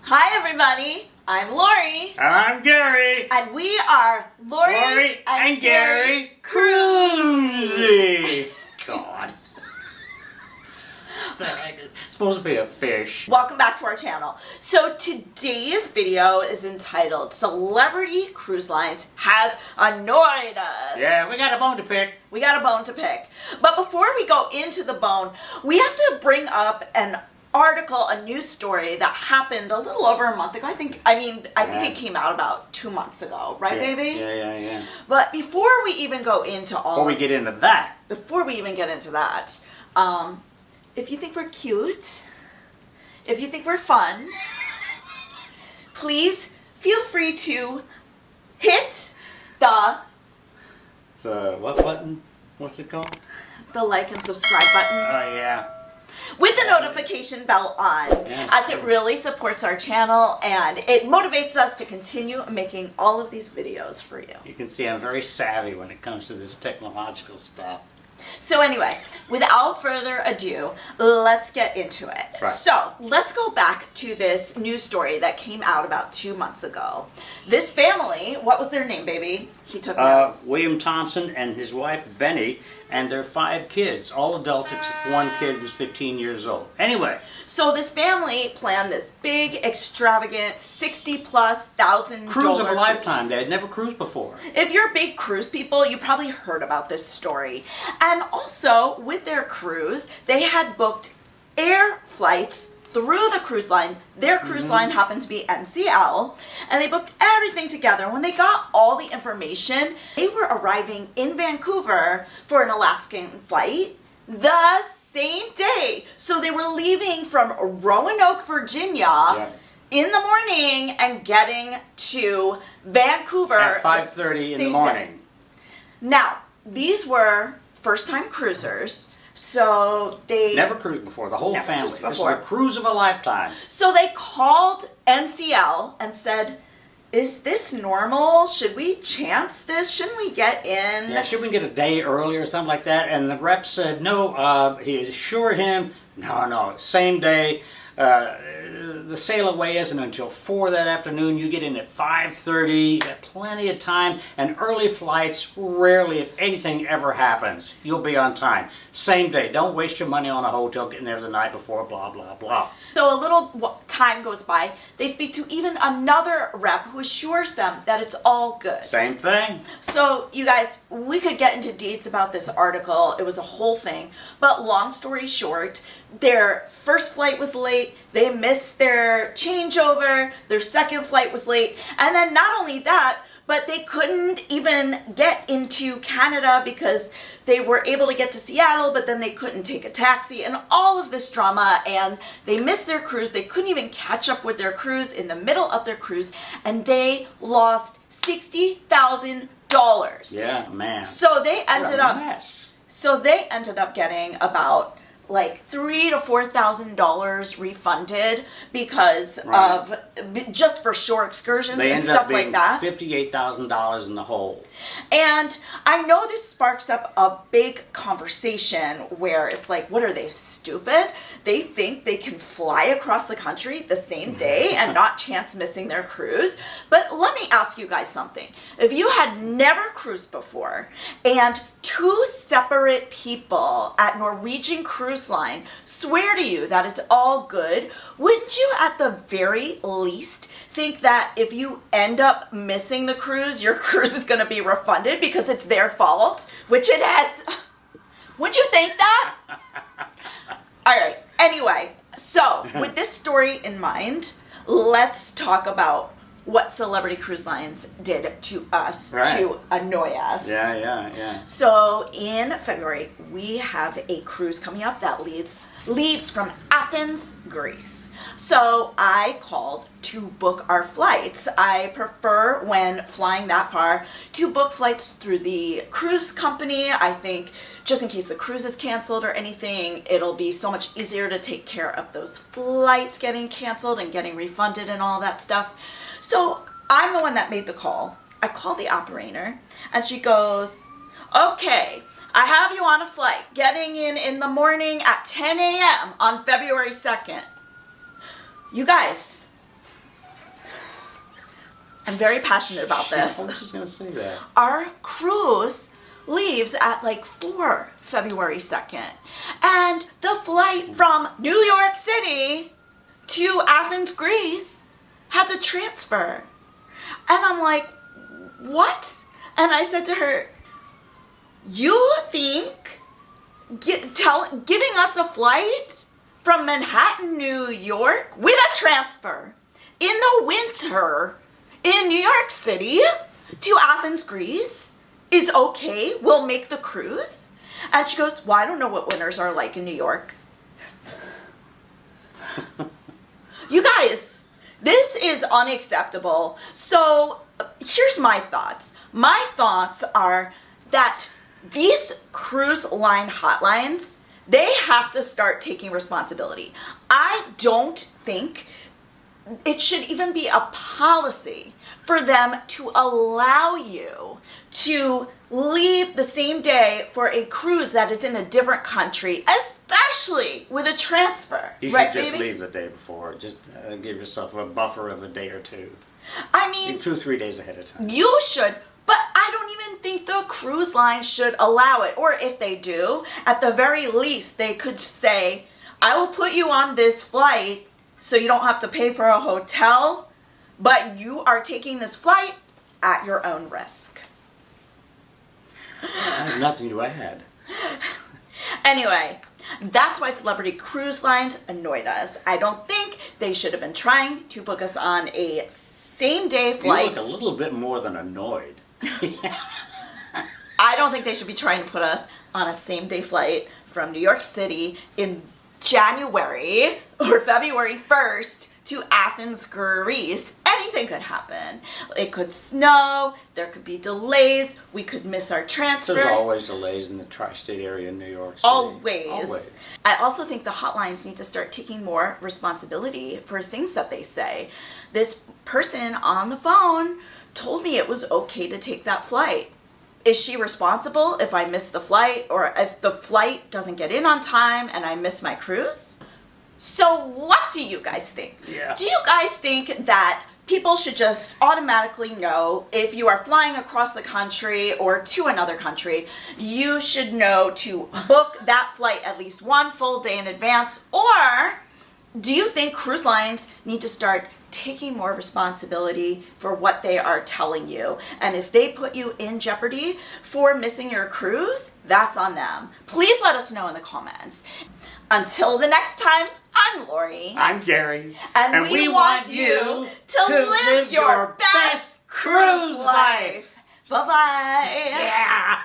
Hi everybody, I'm Laurie. And I'm Gary. And we are Laurie and Gary Cruise. God. It's supposed to be a fish. Welcome back to our channel. So today's video is entitled Celebrity Cruise Lines Has Annoyed Us. Yeah, we got a bone to pick. We got a bone to pick. But before we go into the bone, we have to bring up an article, a news story that happened a little over a month ago. I think it came out about 2 months ago, right, baby? Yeah. But before we even go into all, Before we get into that, if you think we're cute, if you think we're fun, please feel free to hit the what button? What's it called? the like and subscribe button. Oh, yeah. With the notification bell on, as it really supports our channel and it motivates us to continue making all of these videos for you. You can see I'm very savvy when it comes to this technological stuff. So anyway, without further ado, let's get into it. Right. So let's go back to this news story that came out about 2 months ago. This family, what was their name, baby? He took notes. William Thompson and his wife Benny and their 5 kids, all adults except one kid who's 15 years old. Anyway. So this family planned this big, extravagant, $60,000+ cruise of a lifetime. They had never cruised before. If you're big cruise people, you probably heard about this story. And also, with their cruise, they had booked air flights through the cruise line. Their cruise line happened to be NCL, and they booked everything together. When they got all the information, they were arriving in Vancouver for an Alaskan flight the same day. So they were leaving from Roanoke, Virginia in the morning and getting to Vancouver at 5:30 in the morning. Day. Now, these were first-time cruisers. So they never cruised before, the whole family. This is a cruise of a lifetime. So they called NCL and said, is this normal? Should we chance this? Shouldn't we get in? Yeah, should we get a day early or something like that? And the rep said, no, he assured him, no, same day. The sail away isn't until 4 that afternoon. You get in at 5:30, plenty of time, and early flights, rarely, if anything ever happens, you'll be on time. Same day. Don't waste your money on a hotel getting there the night before, blah, blah, blah. So a little time goes by. They speak to even another rep who assures them that it's all good. Same thing. So, you guys, we could get into deets about this article. It was a whole thing. But long story short, their first flight was late. They missed their changeover. Their second flight was late. And then not only that, but they couldn't even get into Canada because they were able to get to Seattle, but then they couldn't take a taxi and all of this drama, and they missed their cruise. They couldn't even catch up with their cruise in the middle of their cruise, and they lost $60,000. Yeah, man. So they ended up mess. So they ended up getting about like $3,000 to $4,000 refunded because of just for shore excursions and stuff like that. $58,000 in the hole. And I know this sparks up a big conversation where it's like, what are they, stupid? They think they can fly across the country the same day and not chance missing their cruise. But let me ask you guys something. If you had never cruised before and 2 separate people at Norwegian Cruise Line swear to you that it's all good, wouldn't you at the very least think that if you end up missing the cruise, your cruise is going to be refunded because it's their fault, which it is? Wouldn't you think that? All right. Anyway, so with this story in mind, let's talk about what Celebrity Cruise Lines did to us to annoy us. Yeah. So in February, we have a cruise coming up that leaves from Athens, Greece. So I called to book our flights. I prefer, when flying that far, to book flights through the cruise company. I think just in case the cruise is canceled or anything, it'll be so much easier to take care of those flights getting canceled and getting refunded and all that stuff. So I'm the one that made the call. I called the operator and she goes, okay, I have you on a flight getting in the morning at 10 a.m. on February 2nd. You guys, I'm very passionate about this. I was just going to say that. Our cruise leaves at like 4 February 2nd. And the flight from New York City to Athens, Greece has a transfer. And I'm like, what? And I said to her, you think giving us a flight from Manhattan, New York with a transfer in the winter in New York City to Athens, Greece is okay? We'll make the cruise? And she goes, well, I don't know what winters are like in New York. You guys, this is unacceptable. So here's my thoughts. My thoughts are that these cruise line hotlines, they have to start taking responsibility. I don't think it should even be a policy for them to allow you to leave the same day for a cruise that is in a different country, especially with a transfer. You should right, just baby? leave the day before. Just give yourself a buffer of a day or two. I mean, 2 or 3 days ahead of time. you should, but I don't even think the cruise line should allow it. Or if they do, at the very least, they could say, I will put you on this flight so you don't have to pay for a hotel, but you are taking this flight at your own risk. I have nothing to add. Anyway, that's why Celebrity Cruise Lines annoyed us. I don't think they should have been trying to book us on a same-day flight. You look a little bit more than annoyed. I don't think they should be trying to put us on a same-day flight from New York City in January or February 1st to Athens, Greece. Anything could happen. It could snow, there could be delays, we could miss our transfer. There's always delays in the tri-state area in New York City. Always. I also think the hotlines need to start taking more responsibility for things that they say. This person on the phone told me it was okay to take that flight. Is she responsible if I miss the flight or if the flight doesn't get in on time and I miss my cruise? So what do you guys think? Yeah. Do you guys think that people should just automatically know if you are flying across the country or to another country, you should know to book that flight at least 1 full day in advance? Or do you think cruise lines need to start taking more responsibility for what they are telling you? And if they put you in jeopardy for missing your cruise, that's on them. Please let us know in the comments. Until the next time, I'm Laurie. I'm Gary. And we want you to live your best cruise life. Bye-bye. Yeah.